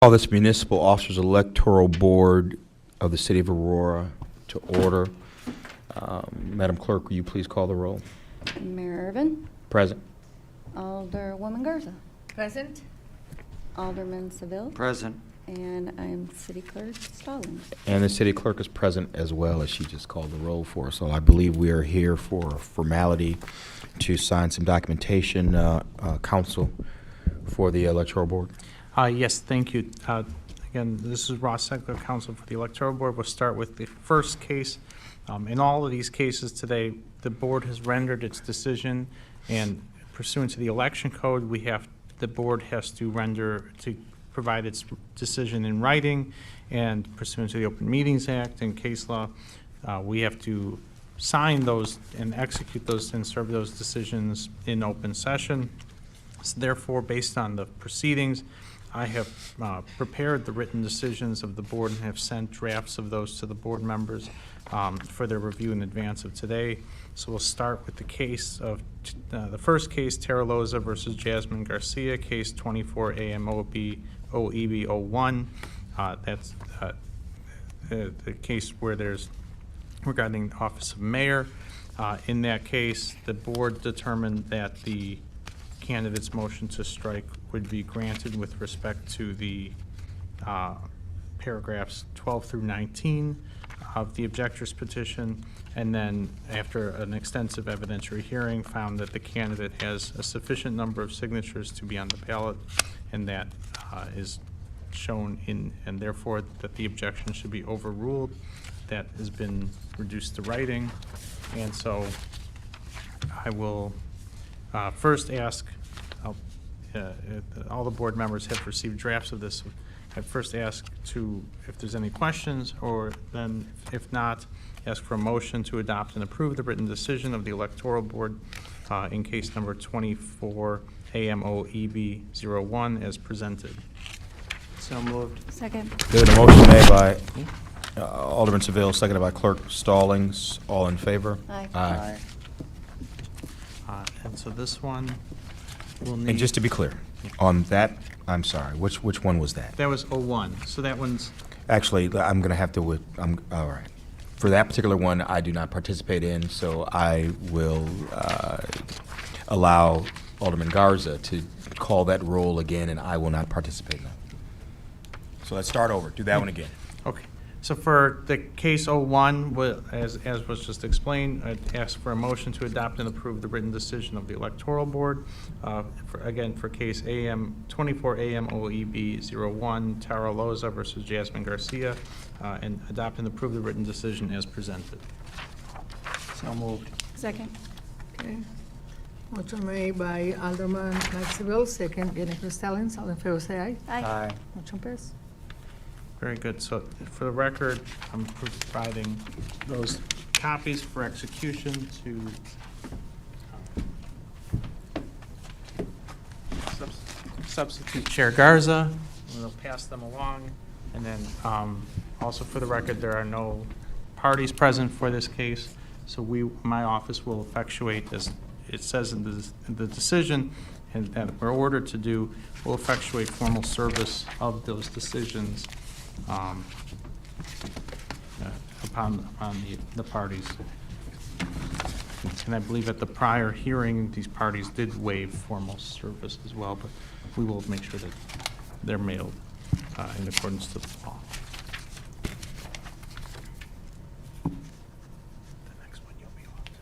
Call this Municipal Officers Electoral Board of the City of Aurora to order. Madam Clerk, will you please call the roll? Mayor Irvin, Present. Alderwoman Garza, Present. Alderman Seville, Present. and I'm City Clerk Stallings. And the City Clerk is present as well, as she just called the roll for us. So I believe we are here for a formality to sign some documentation, counsel, for the Electoral Board. Yes, thank you. Again, this is Ross Segler, counsel for the Electoral Board. We'll start with the first case. In all of these cases today, the board has rendered its decision, and pursuant to the election code, the board has to provide its decision in writing, and pursuant to the Open Meetings Act and case law, we have to sign those and execute those and serve those decisions in open session. So therefore, based on the proceedings, I have prepared the written decisions of the board and have sent drafts of those to the board members for their review in advance of today. So we'll start with the case of the first case, Tara Loza versus Jasmine Garcia, case 24 AMOEB01. That's the case where there's regarding the office of mayor. In that case, the board determined that the candidate's motion to strike would be granted with respect to the paragraphs 12 through 19 of the objector's petition, and then after an extensive evidentiary hearing, found that the candidate has a sufficient number of signatures to be on the ballot, and that is shown in, and therefore that the objection should be overruled. That has been reduced to writing, and so I will first ask, all the board members have received drafts of this. I first ask if there's any questions, or then if not, ask for a motion to adopt and approve the written decision of the Electoral Board in case number 24 AMOEB01 as presented. So moved. Second. Good. A motion made by Alderman Seville, seconded by Clerk Stallings. All in favor? Aye. Aye. And so this one will need. And just to be clear, on that, I'm sorry, which one was that? That was 01. So that one's. Actually, I'm going to have to, all right. For that particular one, I do not participate in, so I will allow Alderman Garza to call that roll again, and I will not participate in that. So let's start over. Do that one again. Okay. So for the case 01, as was just explained, I'd ask for a motion to adopt and approve the written decision of the Electoral Board. For case 24 AMOEB01, Tara Loza versus Jasmine Garcia, and adopt and approve the written decision as presented. So moved. Second. Okay. Motion made by Alderman Seville, second Jennifer Stallings. All in favor, say aye. Aye. Motion passed. Very good. So for the record, I'm providing those copies for execution to substitute Chair Garza. We'll pass them along. And then also for the record, there are no parties present for this case. So my office will effectuate, as it says in the decision, and that we're ordered to do, will effectuate formal service of those decisions upon the parties. And I believe at the prior hearing, these parties did waive formal service as well, but we will make sure that they're mailed in accordance to the law. The next one you'll be on to.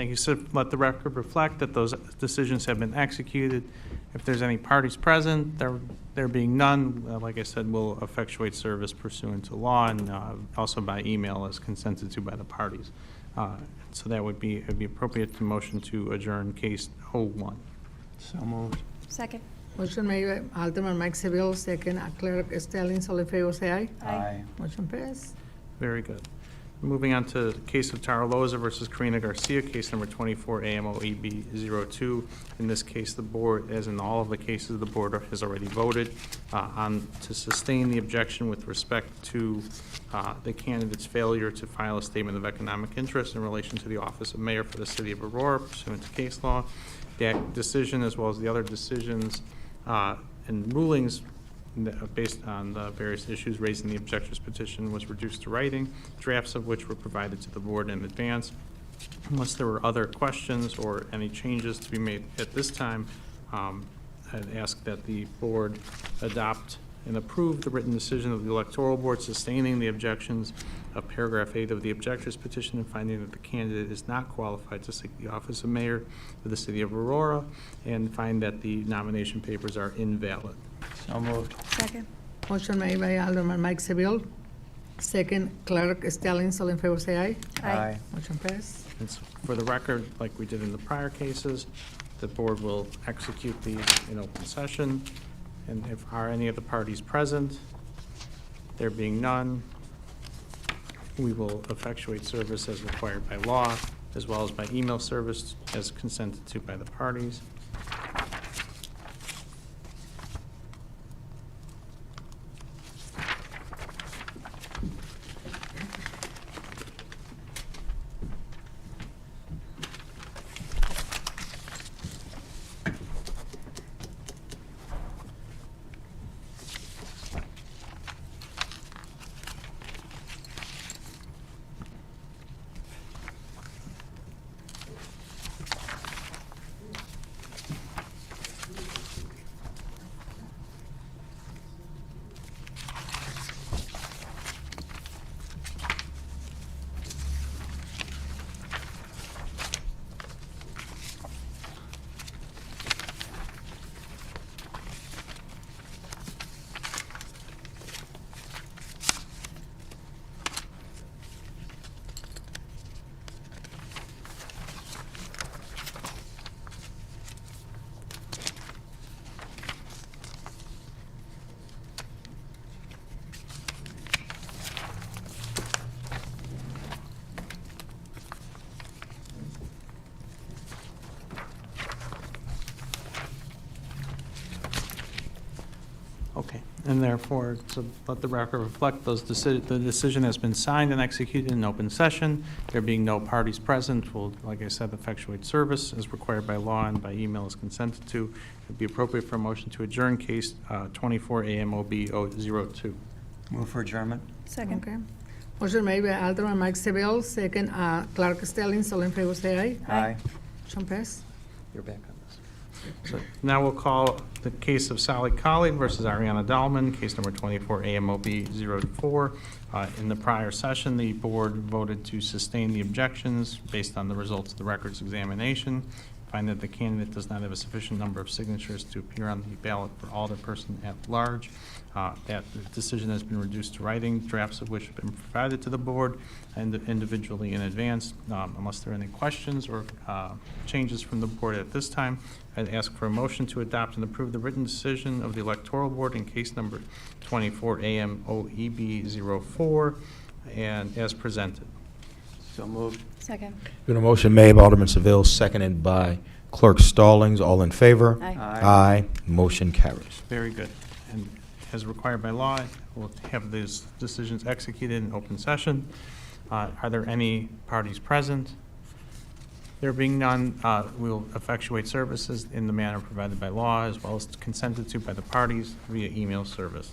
Thank you. So let the record reflect that those decisions have been executed. If there's any parties present, there being none, like I said, we'll effectuate service pursuant to law and also by email as consented to by the parties. So that would be, it'd be appropriate to motion to adjourn case 01. So moved. Second. Motion made by Alderman Mike Seville, second Clerk Stallings. All in favor, say aye. Aye. Motion passed. Very good. Moving on to the case of Tara Loza versus Karina Garcia, case number 24 AMOEB02. In this case, the board, as in all of the cases, the board has already voted to sustain the objection with respect to the candidate's failure to file a statement of economic interest in relation to the office of mayor for the city of Aurora pursuant to case law. That decision, as well as the other decisions and rulings based on the various issues raised in the objector's petition, was reduced to writing, drafts of which were provided to the board in advance. Unless there were other questions or any changes to be made at this time, I'd ask that the board adopt and approve the written decision of the electoral board sustaining the objections of paragraph 8 of the objector's petition and finding that the candidate is not qualified to seek the office of mayor for the city of Aurora, and find that the nomination papers are invalid. So moved. Second. Motion made by Alderman Mike Seville, second Clerk Stallings. All in favor, say aye. Aye. Motion passed. And so for the record, like we did in the prior cases, the board will execute these in open session. And if are any of the parties present, there being none, we will effectuate service as required by law, as well as by email service as consented to by the parties. Okay, and therefore, to let the record reflect, the decision has been signed and executed in open session. There being no parties present, will, like I said, effectuate service as required by law and by email as consented to. It'd be appropriate for a motion to adjourn case 24 AMOB02. Move for adjournment. Second. Okay. Motion made by Alderman Mike Seville, second Clerk Stallings. All in favor, say aye. Aye. Motion passed. You're back on this. So now we'll call the case of Sally Colleague versus Ariana Dahlman, case number 24 AMOB04. In the prior session, the board voted to sustain the objections based on the results of the records examination. Find that the candidate does not have a sufficient number of signatures to appear on the ballot for alderperson at large. That decision has been reduced to writing, drafts of which have been provided to the board and individually in advance. Unless there are any questions or changes from the board at this time, I'd ask for a motion to adopt and approve the written decision of the electoral board in case number 24 AMOEB04 and as presented. So moved. Second. Been a motion made by Alderman Seville, seconded by Clerk Stallings. All in favor? Aye. Aye. Motion carries. Very good. And as required by law, we'll have these decisions executed in open session. Are there any parties present? There being none, we'll effectuate services in the manner provided by law, as well as consented to by the parties via email service.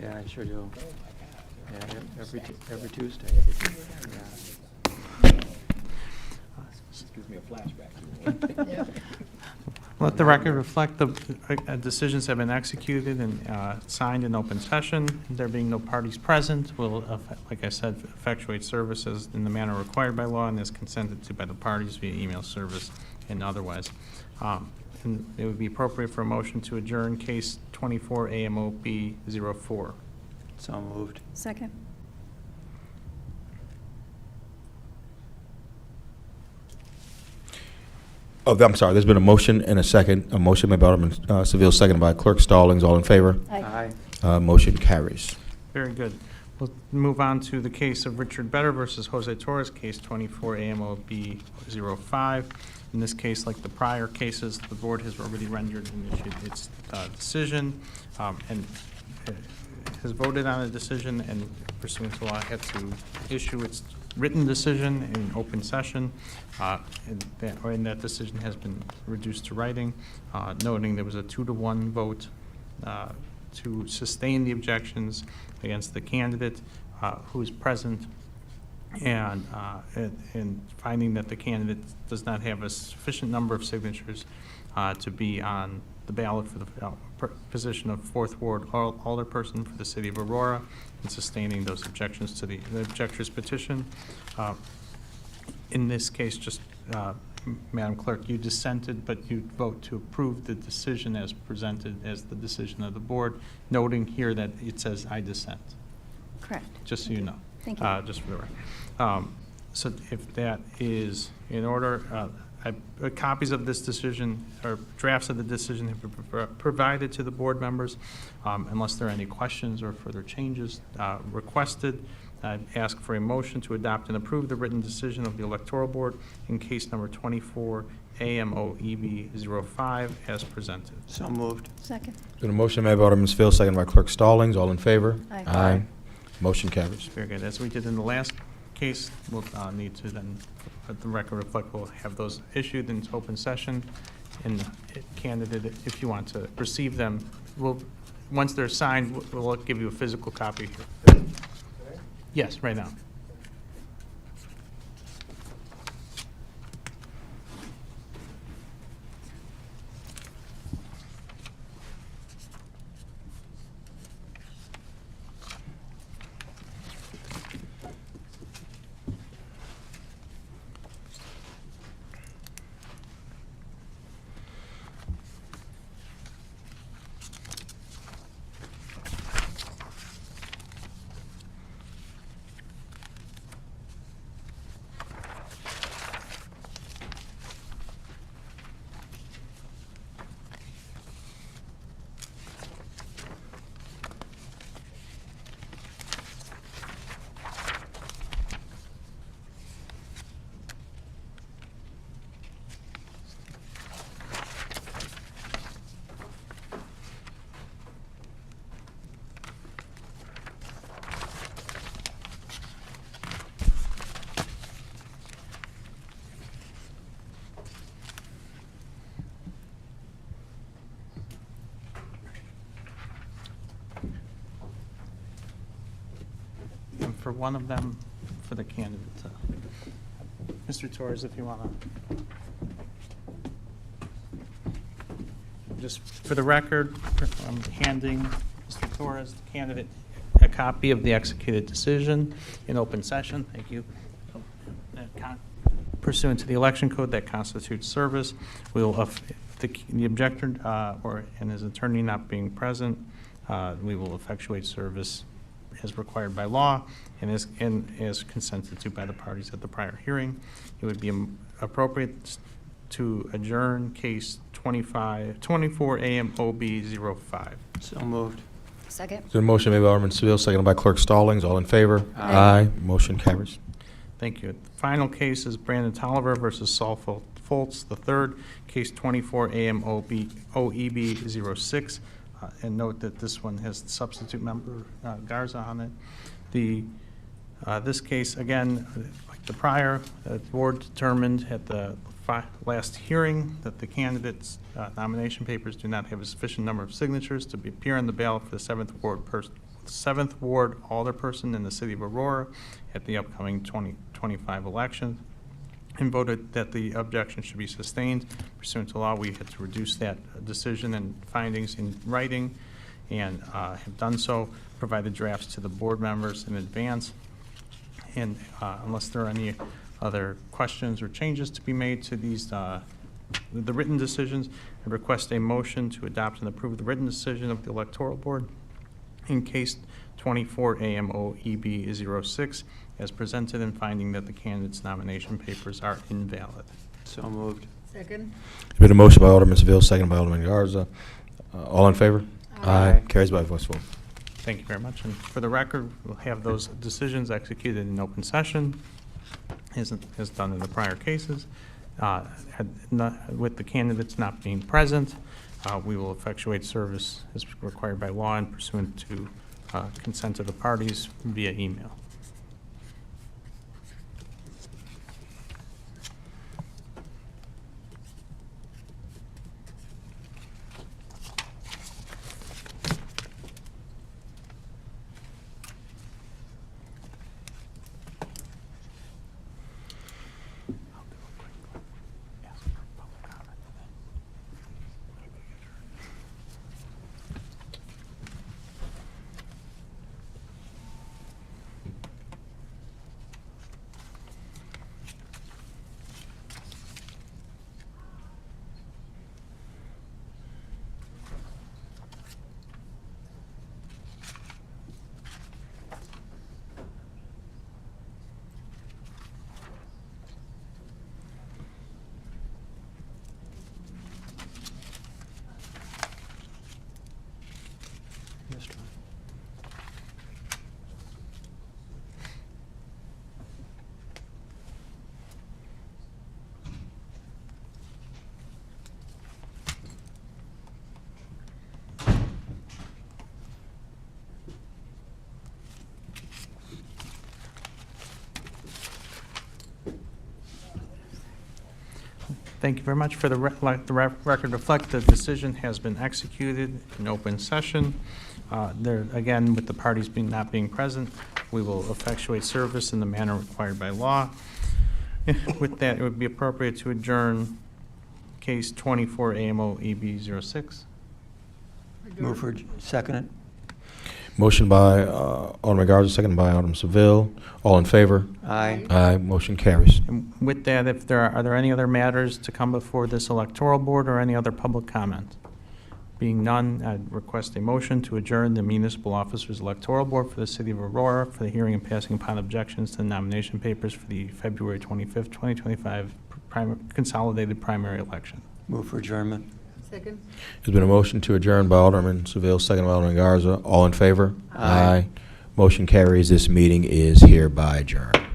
Yeah, I sure do. Yeah, every Tuesday. Gives me a flashback. Let the record reflect the decisions have been executed and signed in open session. There being no parties present, will, like I said, effectuate services in the manner required by law and is consented to by the parties via email service and otherwise. And it would be appropriate for a motion to adjourn case 24 AMOB 04. So moved. Second. Oh, I'm sorry, there's been a motion and a second. A motion made by Alderman Seville, seconded by Clerk Stallings. All in favor? Aye. Motion carries. Very good. We'll move on to the case of Richard Better versus Jose Torres, case 24 AMOB 05. In this case, like the prior cases, the board has already rendered and issued its decision and has voted on a decision, and pursuant to law had to issue its written decision in open session, and that decision has been reduced to writing, noting there was a 2-to-1 vote to sustain the objections against the candidate who is present, and finding that the candidate does not have a sufficient number of signatures to be on the ballot for the position of 4th Ward Alderperson for the city of Aurora, and sustaining those objections to the objector's petition. In this case, just Madam Clerk, you dissented, but you vote to approve the decision as presented as the decision of the board, noting here that it says I dissent, Correct. just so you know. Thank you. Just for the record. So if that is in order, copies of this decision, or drafts of the decision, have been provided to the board members. Unless there are any questions or further changes requested, I'd ask for a motion to adopt and approve the written decision of the Electoral Board in case number 24 AMOEB 05 as presented. So moved. Second. Been a motion made by Alderman Seville, seconded by Clerk Stallings. All in favor? Aye. Motion carries. Very good. As we did in the last case, we'll need to then, let the record reflect, we'll have those issued in open session. And candidate, if you want to receive them, once they're signed, we'll give you a physical copy. Yes, right now. And for one of them, for the candidate. Mr. Torres, if you want to. Just for the record, I'm handing Mr. Torres, the candidate, a copy of the executed decision in open session. Thank you. Pursuant to the election code, that constitutes service. We will, the objector and his attorney not being present, we will effectuate service as required by law and as consented to by the parties at the prior hearing. It would be appropriate to adjourn case 24 AMOB 05. So moved. Second. There's been a motion made by Alderman Seville, seconded by Clerk Stallings. All in favor? Aye. Motion carries. Thank you. The final case is Brandon Tolliver versus Saul Foltz III, case 24 AMOB OEB 06. And note that this one has substitute member Garza on it. This case, again, like the prior, the board determined at the last hearing that the candidates' nomination papers do not have a sufficient number of signatures to appear on the ballot for the 7th Ward alderperson in the city of Aurora at the upcoming 2025 election, and voted that the objection should be sustained. Pursuant to law, we had to reduce that decision and findings in writing, and have done so, provided drafts to the board members in advance. And unless there are any other questions or changes to be made to these, the written decisions, I request a motion to adopt and approve the written decision of the Electoral Board in case 24 AMOEB 06 as presented, and finding that the candidates' nomination papers are invalid. So moved. Second. There's been a motion by Alderman Seville, second by Alderman Garza. All in favor? Aye. Carries by voice vote. Thank you very much. And for the record, we'll have those decisions executed in open session, as done in the prior cases. With the candidates not being present, we will effectuate service as required by law and pursuant to consent of the parties via email. Missed one. Thank you very much. For the record reflect, the decision has been executed in open session. There, again, with the parties not being present, we will effectuate service in the manner required by law. With that, it would be appropriate to adjourn case 24 AMOEB 06. Move for second. Motion by Alderman Garza, second by Alderman Seville. All in favor? Aye. Aye. Motion carries. And with that, if there are there any other matters to come before this electoral board or any other public comment? Being none, I'd request a motion to adjourn the municipal officers electoral board for the city of Aurora for the hearing and passing upon objections to the nomination papers for the February 25th, 2025 consolidated primary election. Move for adjournment. Second. There's been a motion to adjourn by Alderman Seville, second by Alderman Garza. All in favor? Aye. Motion carries. This meeting is hereby adjourned.